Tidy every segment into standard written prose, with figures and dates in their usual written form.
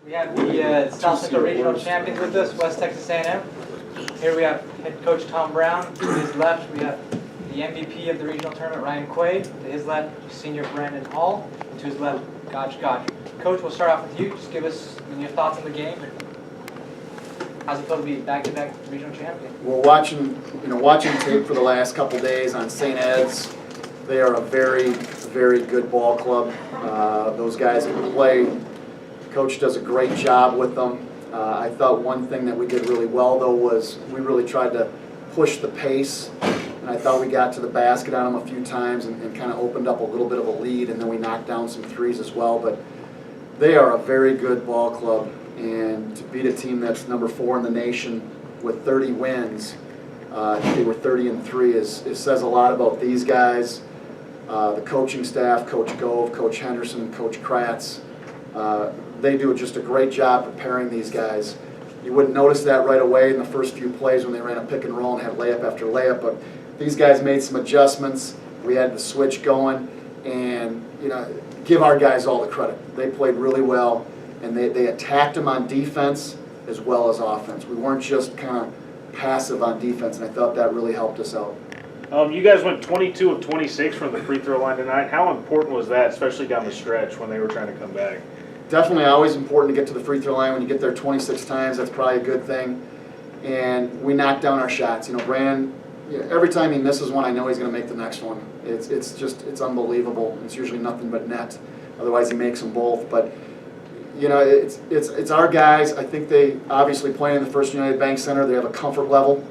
We have the South Central Regional Champions with us, West Texas A&M. Here we have head coach Tom Brown. To his left, we have the MVP of the regional tournament, Ryan Quaid. To his left, senior Brandon Hall. And to his left, Gotch. Coach, we'll start off with you. Just give us your thoughts on the game. How's it feel to be back-to-back regional champion? We're watching tape for the last couple days on St. Ed's. They are a very, very good ball club. Those guys can play. Coach does a great job with them. I thought one thing that we did really well, though, was we really tried to push the pace. And I thought we got to the basket on them a few times and kind of opened up a little bit of a lead, and then we knocked down some threes as well. But they are a very good ball club. And to beat a team that's number 4 in the nation with 30 wins, they were 30-3, it says a lot about these guys, the coaching staff, Coach Gove, Coach Henderson, Coach Kratz. They do just a great job preparing these guys. You wouldn't notice that right away in the first few plays when they ran a pick and roll and had layup after layup, but these guys made some adjustments. We had the switch going, and give our guys all the credit. They played really well. And they attacked them on defense as well as offense. We weren't just kind of passive on defense, and I thought that really helped us out. You guys went 22 of 26 from the free throw line tonight. How important was that, especially down the stretch when they were trying to come back? Definitely always important to get to the free throw line. When you get there 26 times, that's probably a good thing. And we knocked down our shots. Brandon, every time he misses one, I know he's going to make the next one. It's unbelievable. It's usually nothing but net. Otherwise, he makes them both. But it's our guys. I think they obviously play in the First United Bank Center. They have a comfort level.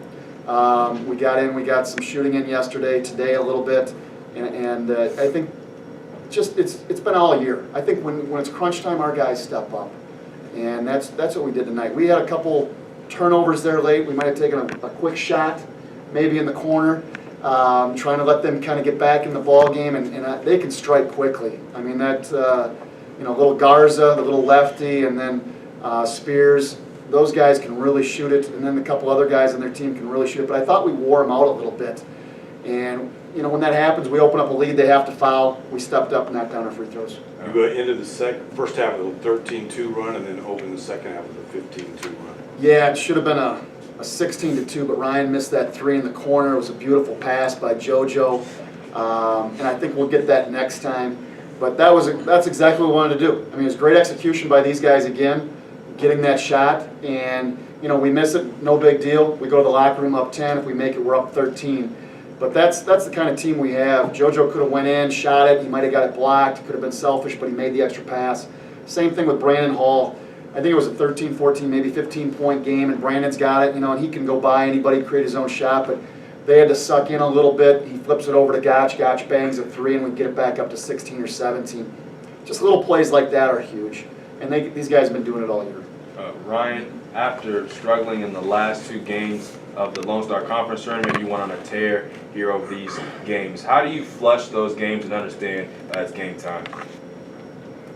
We got some shooting in yesterday, today a little bit, and I think it's been all year. I think when it's crunch time, our guys step up, and that's what we did tonight. We had a couple turnovers there late. We might have taken a quick shot, maybe in the corner, trying to let them kind of get back in the ball game, and they can strike quickly. I mean little Garza, the little lefty, and then Spears. Those guys can really shoot it, and then a couple other guys on their team can really shoot it. But I thought we wore them out a little bit. And, when that happens, we open up a lead, they have to foul. We stepped up and knocked down our free throws. You go into the first half of the 13-2 run and then open the second half of the 15-2 run. Yeah, it should have been a 16-2, but Ryan missed that three in the corner. It was a beautiful pass by JoJo, and I think we'll get that next time. But that's exactly what we wanted to do. I mean, it was great execution by these guys again, getting that shot. And, we miss it, no big deal. We go to the locker room up 10. If we make it, we're up 13. But that's the kind of team we have. JoJo could have went in, shot it. He might have got it blocked. Could have been selfish, but he made the extra pass. Same thing with Brandon Hall. I think it was a 13, 14, maybe 15-point game, and Brandon's got it, and he can go by anybody, create his own shot. But they had to suck in a little bit. He flips it over to Gotch. Gotch bangs a three, and we get it back up to 16 or 17. Just little plays like that are huge, and these guys have been doing it all year. Ryan, after struggling in the last 2 games of the Lone Star Conference tournament, you went on a tear here over these games. How do you flush those games and understand it's game time?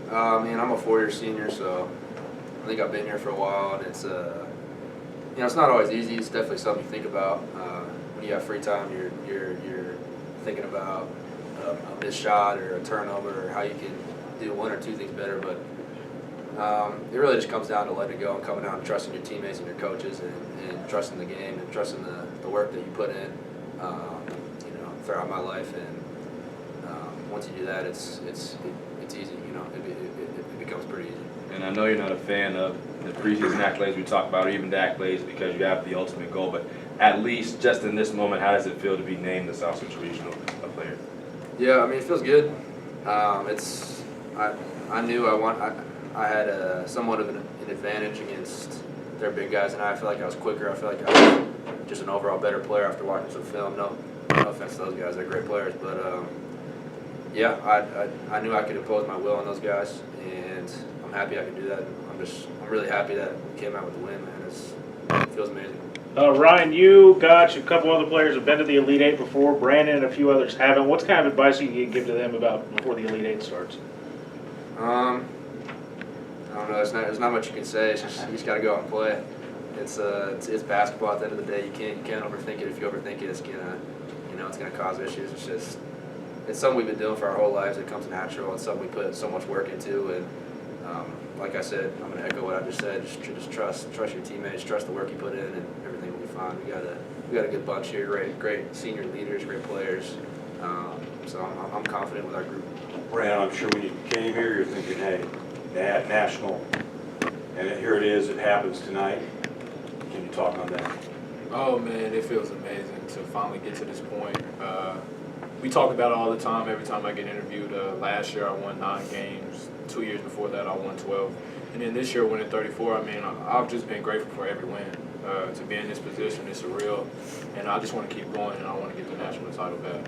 I'm a 4-year senior, so I think I've been here for a while, and it's it's not always easy. It's definitely something you think about. When you have free time, you're thinking about a missed shot or a turnover or how you can do 1 or 2 things better. But it really just comes down to letting it go and coming out and trusting your teammates and your coaches and trusting the game and trusting the work that you put in throughout my life. And once you do that, it's easy. It becomes pretty easy. And I know you're not a fan of the preseason accolades we talk about, or even the accolades, because you have the ultimate goal. But at least just in this moment, how does it feel to be named the South Central Regional player? Yeah, it feels good. I knew I had somewhat of an advantage against their big guys, and I feel like I was quicker. I feel like I was just an overall better player after watching some film. No offense to those guys; they're great players, but I knew I could impose my will on those guys, and I'm happy I could do that. I'm really happy that we came out with the win, man. It feels amazing. Ryan, you, Gotch, a couple other players have been to the Elite Eight before. Brandon and a few others haven't. What kind of advice do you give to them about before the Elite Eight starts? I don't know. There's not much you can say. You just got to go out and play. It's basketball. At the end of the day, you can't overthink it. If you overthink it, it's gonna cause issues. It's something we've been doing for our whole lives. It comes natural. It's something we put so much work into, and like I said, I'm going to echo what I just said. Just trust your teammates, trust the work you put in, and everything will be fine. We got a good bunch here, great senior leaders, great players. So I'm confident with our group. Brad, I'm sure when you came here, you're thinking, hey, national, and here it is, it happens tonight. Can you talk on that? Oh man, it feels amazing to finally get to this point. We talk about it all the time, every time I get interviewed. Last year I won 9 games. 2 years before that I won 12. And then this year winning 34, I mean, I've just been grateful for every win. To be in this position is surreal. And I just want to keep going, and I want to get the national title back.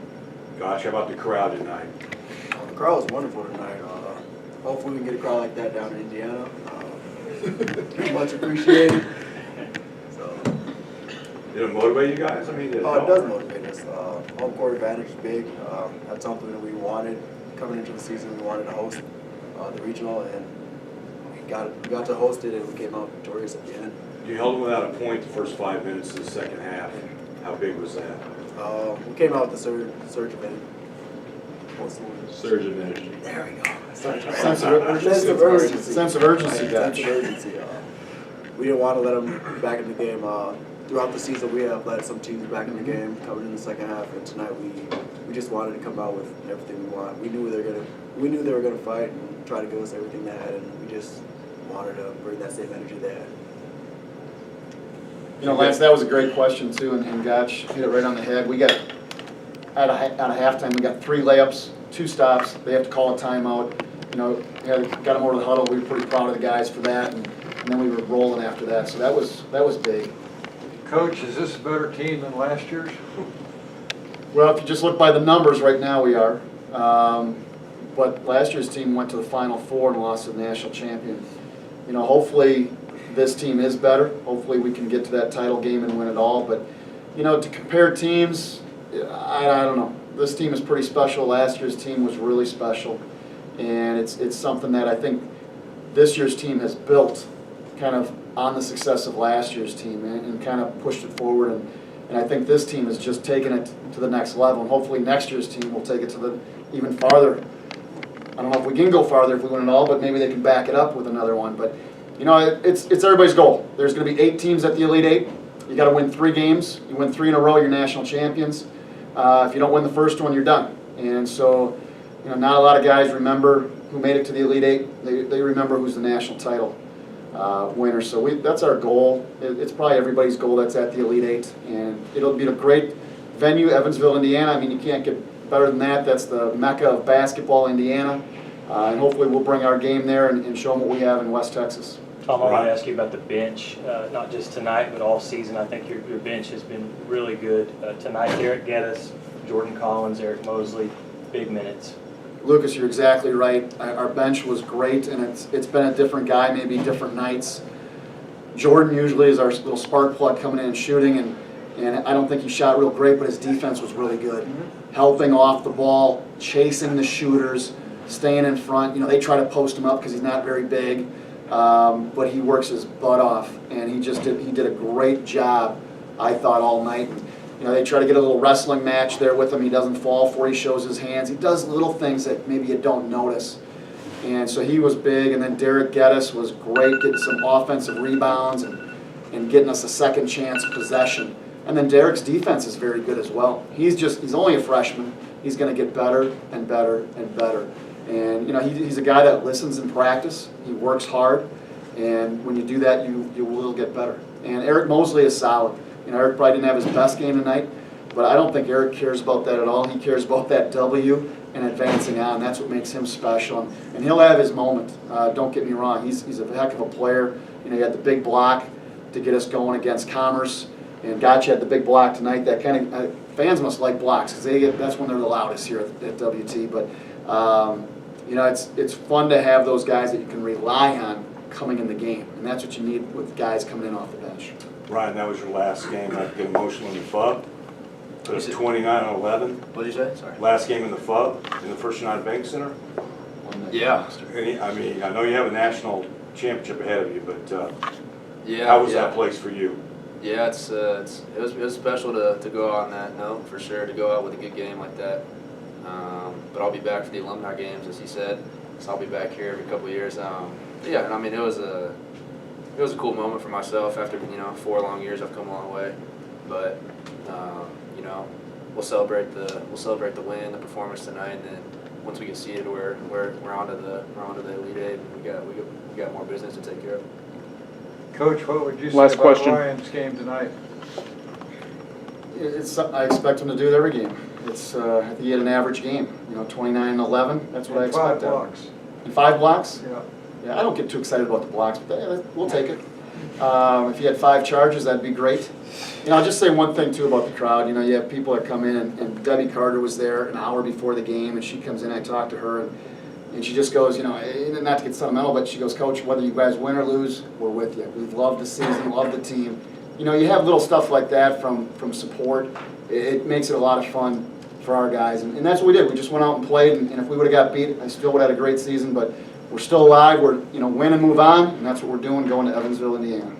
Gosh, how about the crowd tonight? The crowd was wonderful tonight. Hopefully we can get a crowd like that down in Indiana. Much appreciated. So, Did it motivate you guys? I mean, did it it help? does motivate us. Home court advantage is big. That's something that we wanted coming into the season. We wanted to host the regional, and we got to host it, and we came out victorious at the end. You held them without a point the first 5 minutes of the second half. How big was that? We came out with the surge of energy. What's the word? Surge of energy. There we go. Sense of urgency. Sense of urgency, Sense guys. of urgency. We didn't want to let them back in the game. Throughout the season, we have let some teams back in the game coming in the second half, and tonight we just wanted to come out with everything we want. We knew they were gonna fight and try to give us everything they had, and we just wanted to bring that same energy they had. You know, Lance, that was a great question too, and Gotch hit it right on the head. We got, out of halftime, we got 3 layups, 2 stops. They have to call a timeout. You know, got them over to the huddle. We were pretty proud of the guys for that, and then we were rolling after that. So that was big. Coach, is this a better team than last year's? Well, if you just look by the numbers, right now we are. But last year's team went to the Final Four and lost to the national champion. You know, hopefully this team is better. Hopefully we can get to that title game and win it all. But, you know, to compare teams, I don't know. This team is pretty special. Last year's team was really special. And it's something that I think this year's team has built kind of on the success of last year's team and kind of pushed it forward. And I think this team has just taken it to the next level. And hopefully next year's team will take it to the even farther. I don't know if we can go farther if we win it all, but maybe they can back it up with another one. But, you know, it's everybody's goal. There's going to be 8 teams at the Elite 8. You got to win 3 games. You win 3 in a row, you're national champions. If you don't win the first one, you're done. And so, you know, not a lot of guys remember who made it to the Elite 8. They remember who's the national title winner. So that's our goal. It's probably everybody's goal that's at the Elite 8. And it'll be a great venue, Evansville, Indiana. I mean, you can't get better than that. That's the mecca of basketball, Indiana. And hopefully we'll bring our game there and show them what we have in West Texas. Tom, I want to ask you about the bench, not just tonight, but all season. I think your bench has been really good. Tonight, Derek Geddes, Jordan Collins, Eric Mosley, big minutes. Lucas, you're exactly right. Our bench was great, and it's been a different guy, maybe different nights. Jordan usually is our little spark plug coming in and shooting, and I don't think he shot real great, but his defense was really good. Helping off the ball, chasing the shooters, staying in front. You know, they try to post him up because he's not very big. But he works his butt off, and he did a great job, I thought, all night. You know, they try to get a little wrestling match there with him. He doesn't fall for it. He shows his hands. He does little things that maybe you don't notice. And so he was big. And then Derek Geddes was great, getting some offensive rebounds and getting us a second chance possession. And then Derek's defense is very good as well. He's only a freshman. He's going to get better and better and better. And, you know, he's a guy that listens in practice. He works hard. And when you do that, you will get better. And Eric Mosley is solid. You know, Eric probably didn't have his best game tonight, but I don't think Eric cares about that at all. He cares about that W and advancing on. That's what makes him special. And he'll have his moment. Don't get me wrong. He's a heck of a player. You know, he had the big block to get us going against Commerce. And Gotcha had the big block tonight. That kind of fans must like blocks because that's when they're the loudest here at WT. But you know, it's fun to have those guys that you can rely on coming in the game, and that's what you need with guys coming in off the bench. Ryan, that was your last game. Not get emotional in the FUB. Put us 29-11. What did you say? Sorry. Last game in the FUB in the First United Bank Center. Yeah. I mean, I know you have a national championship ahead of you, but Yeah. how was that place for you? Yeah, it was special to go out on that note, for sure, to go out with a good game like that. But I'll be back for the alumni games, as he said. So I'll be back here every couple of years. yeah, and I mean it was a cool moment for myself. After 4 long years, I've come a long way. But we'll celebrate the win, the performance tonight, and then once we get seated, we're onto the Elite Eight, and we got more business to take care of. Coach, what would you say Last about question. Ryan's game tonight? It's something I expect him to do it every game. It's I think he had an average game, 29-11. That's what I expect. 5 blocks. And 5 blocks? Yeah. Yeah, I don't get too excited about the blocks, but we'll take it. If he had 5 charges, that'd be great. I'll just say one thing too about the crowd. You have people that come in, and Debbie Carter was there an hour before the game, and she comes in. I talked to her, and she just goes, not to get sentimental, but she goes, Coach, whether you guys win or lose, we're with you. We've loved the season, loved the team. You have little stuff like that from support. It makes it a lot of fun for our guys, and that's what we did. We just went out and played, and if we would have got beat, I still would have had a great season, but we're still alive. We're, win and move on, and that's what we're doing going to Evansville, Indiana.